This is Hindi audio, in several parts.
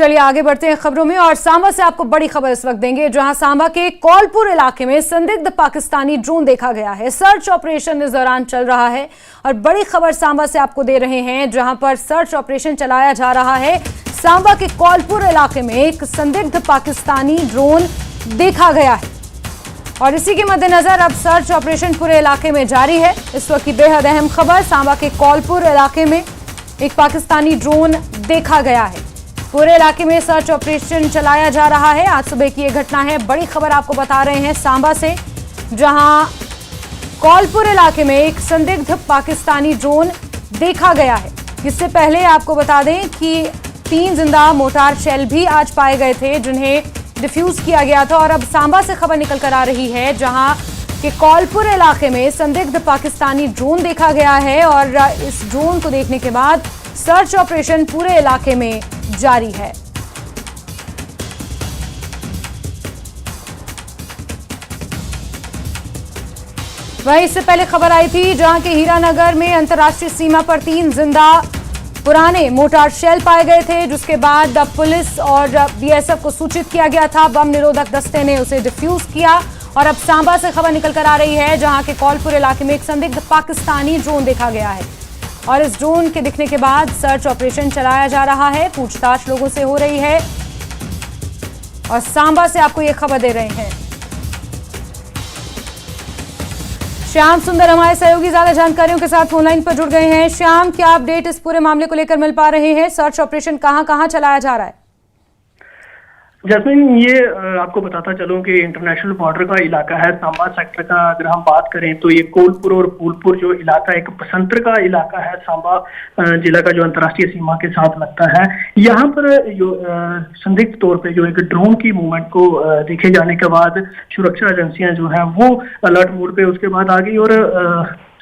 चलिए आगे बढ़ते हैं खबरों में और सांबा से आपको बड़ी खबर इस वक्त देंगे, जहां सांबा के कौलपुर इलाके में संदिग्ध पाकिस्तानी ड्रोन देखा गया है। सर्च ऑपरेशन इस दौरान चल रहा है और बड़ी खबर सांबा से आपको दे रहे हैं, जहां पर सर्च ऑपरेशन चलाया जा रहा है। सांबा के कौलपुर इलाके में एक संदिग्ध पाकिस्तानी ड्रोन देखा गया है और इसी के मद्देनजर अब सर्च ऑपरेशन पूरे इलाके में जारी है। इस वक्त की बेहद अहम खबर, सांबा के कौलपुर इलाके में एक पाकिस्तानी ड्रोन देखा गया है। पूरे इलाके में सर्च ऑपरेशन चलाया जा रहा है। आज सुबह की यह घटना है। बड़ी खबर आपको बता रहे हैं सांबा से, जहां कौलपुर इलाके में एक संदिग्ध पाकिस्तानी ड्रोन देखा गया है। इससे पहले आपको बता दें कि 3 जिंदा मोर्टार शेल भी आज पाए गए थे, जिन्हें डिफ्यूज किया गया था। और अब सांबा से खबर निकल कर आ रही है, जहां कि कौलपुर इलाके में संदिग्ध पाकिस्तानी ड्रोन देखा गया है और इस ड्रोन को देखने के बाद सर्च ऑपरेशन पूरे इलाके में जारी है। वहीं इससे पहले खबर आई थी, जहां के हीरानगर में अंतर्राष्ट्रीय सीमा पर 3 जिंदा पुराने मोर्टार शेल पाए गए थे, जिसके बाद पुलिस और बीएसएफ को सूचित किया गया था। बम निरोधक दस्ते ने उसे डिफ्यूज किया और अब सांबा से खबर निकल कर आ रही है, जहां के कौलपुर इलाके में एक संदिग्ध पाकिस्तानी ड्रोन देखा गया है और इस ड्रोन के दिखने के बाद सर्च ऑपरेशन चलाया जा रहा है। पूछताछ लोगों से हो रही है और सांबा से आपको यह खबर दे रहे हैं श्याम सुंदर, हमारे सहयोगी ज्यादा जानकारियों के साथ ऑनलाइन पर जुड़ गए हैं। श्याम, क्या अपडेट इस पूरे मामले को लेकर मिल पा रहे हैं? सर्च ऑपरेशन कहां कहां चलाया जा रहा है? जैस्मिन, ये आपको बताता चलूं कि इंटरनेशनल बॉर्डर का इलाका है सांबा सेक्टर का। अगर हम बात करें तो ये कौलपुर और फूलपुर जो इलाका एक बसंतर का इलाका है, सांबा जिला का जो अंतर्राष्ट्रीय सीमा के साथ लगता है। यहाँ पर जो संदिग्ध तौर पे जो एक ड्रोन की मूवमेंट को देखे जाने के बाद सुरक्षा एजेंसियां जो है वो अलर्ट मोड पे उसके बाद आ गई और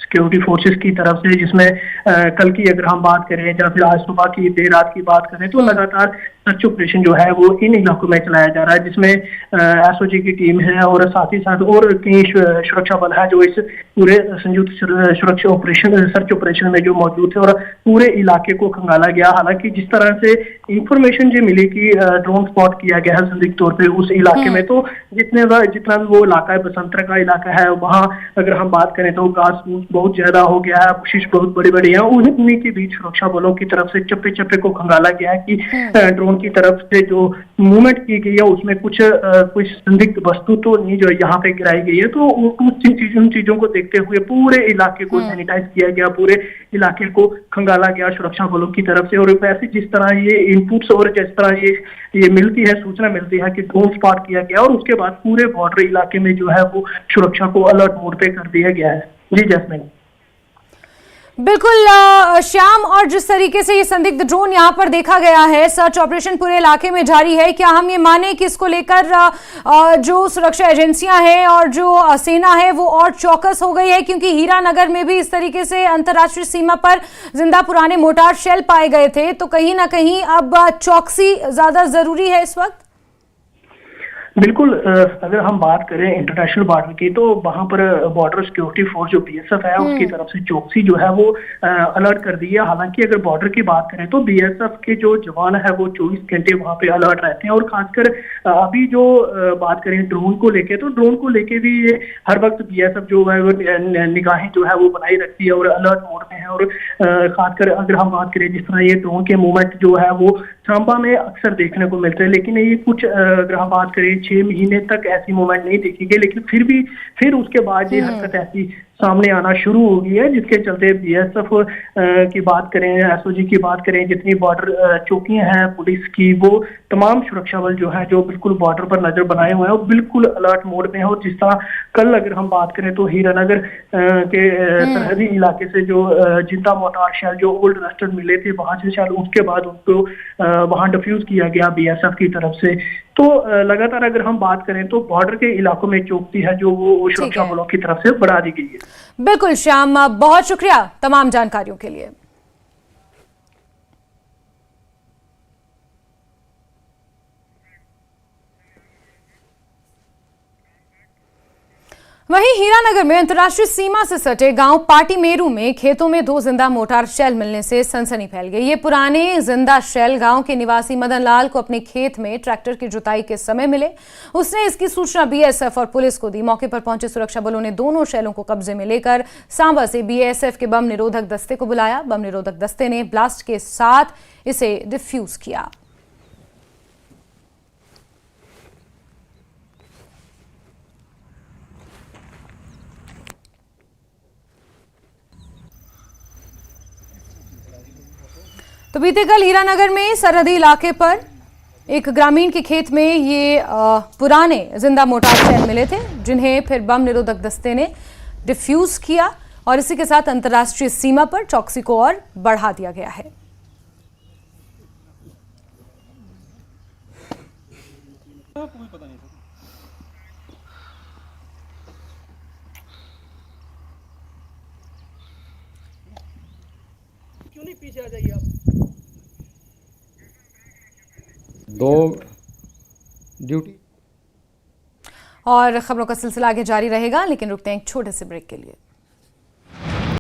सिक्योरिटी फोर्सेस की तरफ से, जिसमें कल की अगर हम बात करें या फिर आज सुबह की देर रात की बात करें तो लगातार सर्च ऑपरेशन जो है वो इन इलाकों में चलाया जा रहा है, जिसमें एसओजी की टीम है और साथ ही साथ और कई सुरक्षा बल है जो इस पूरे संयुक्त सुरक्षा ऑपरेशन सर्च ऑपरेशन में जो मौजूद थे और पूरे इलाके को खंगाला गया। हालांकि जिस तरह से इंफॉर्मेशन जो मिली कि ड्रोन स्पॉट किया गया है संदिग्ध तौर पर उस इलाके में, तो जितना वो इलाका है बसंतर का इलाका है, वहाँ अगर हम बात करें तो घास बहुत ज्यादा हो गया है, कोशिश बहुत बड़ी बड़ी है। उन्हीं के बीच सुरक्षा बलों की तरफ से चप्पे चप्पे को खंगाला गया है कि ड्रोन की तरफ से जो मूवमेंट की गई है उसमें कुछ संदिग्ध वस्तु तो नहीं जो यहाँ पे गिराई गई है। तो उन चीजों को देखते हुए पूरे इलाके को सैनिटाइज किया गया, पूरे इलाके को खंगाला गया सुरक्षा बलों की तरफ से। और वैसे जिस तरह ये इनपुट्स और जिस तरह ये मिलती है, सूचना मिलती है कि ड्रोन स्पॉट किया गया और उसके बाद पूरे बॉर्डर इलाके में जो है वो सुरक्षा को अलर्ट मोड पे कर दिया गया है। जी जैस्मिन। बिल्कुल श्याम, और जिस तरीके से ये संदिग्ध ड्रोन यहाँ पर देखा गया है, सर्च ऑपरेशन पूरे इलाके में जारी है, क्या हम ये माने कि इसको लेकर जो सुरक्षा एजेंसियां हैं और जो सेना है वो और चौकस हो गई है? क्योंकि हीरानगर में भी इस तरीके से अंतर्राष्ट्रीय सीमा पर जिंदा पुराने मोर्टार शेल पाए गए थे, तो कहीं ना कहीं अब चौकसी ज्यादा जरूरी है इस वक्त। बिल्कुल, अगर हम बात करें इंटरनेशनल बॉर्डर की तो वहां पर बॉर्डर सिक्योरिटी फोर्स जो बीएसएफ है उसकी तरफ से चौकसी जो है वो अलर्ट कर दी है। हालांकि अगर बॉर्डर की बात करें तो बीएसएफ के जो जवान है वो 24 घंटे वहां पे अलर्ट रहते हैं। और खासकर अभी जो बात करें ड्रोन को लेके, तो ड्रोन को लेके भी ये हर वक्त बीएसएफ जो है वो निगाहें जो है वो बनाई रखती है और अलर्ट मोड में है। और खासकर अगर हम बात करें जिस तरह ये ड्रोन के मूवमेंट जो है वो सांबा में अक्सर देखने को मिलते हैं, लेकिन ये कुछ अगर हम बात करें 6 महीने तक ऐसी मूवमेंट नहीं देखी गई, लेकिन फिर उसके बाद ये हरकत ऐसी सामने आना शुरू हो गई है, जिसके चलते बीएसएफ की बात करें, एसओजी की बात करें, जितनी बॉर्डर चौकियां हैं पुलिस की, वो तमाम सुरक्षा बल जो है जो बिल्कुल बॉर्डर पर नजर बनाए हुए हैं और बिल्कुल अलर्ट मोड में है। और जिस तरह कल अगर हम बात करें तो हीरानगर के सरहदी इलाके से जो जिंदा मोर्टार शेल जो ओल्ड वेस्टर्न मिले थे वहां से शायद उसके बाद उनको वहां डिफ्यूज किया गया बीएसएफ की तरफ से। तो लगातार अगर हम बात करें तो बॉर्डर के इलाकों में चौकसी है जो वो सुरक्षा बलों की तरफ से बढ़ा दी गई है। बिल्कुल श्याम, बहुत शुक्रिया तमाम जानकारियों के लिए। वहीं हीरानगर में अंतर्राष्ट्रीय सीमा से सटे गांव पाटी मेरू में खेतों में 2 जिंदा मोटार शेल मिलने से सनसनी फैल गई। ये पुराने जिंदा शेल गांव के निवासी मदन लाल को अपने खेत में ट्रैक्टर की जुताई के समय मिले। उसने इसकी सूचना बीएसएफ और पुलिस को दी। मौके पर पहुंचे सुरक्षा बलों ने दोनों शेलों को कब्जे में लेकर सांबा से बीएसएफ के बम निरोधक दस्ते को बुलाया। बम निरोधक दस्ते ने ब्लास्ट के साथ इसे डिफ्यूज किया। तो बीते कल हीरानगर में सरहदी इलाके पर एक ग्रामीण के खेत में ये पुराने जिंदा मोटार शेल मिले थे, जिन्हें फिर बम निरोधक दस्ते ने डिफ्यूज किया और इसी के साथ अंतर्राष्ट्रीय सीमा पर चौकसी को और बढ़ा दिया गया है। क्यों नहीं पीछे आ जाइए आप? 2 ड्यूटी। और खबरों का सिलसिला आगे जारी रहेगा, लेकिन रुकते हैं एक छोटे से ब्रेक के लिए।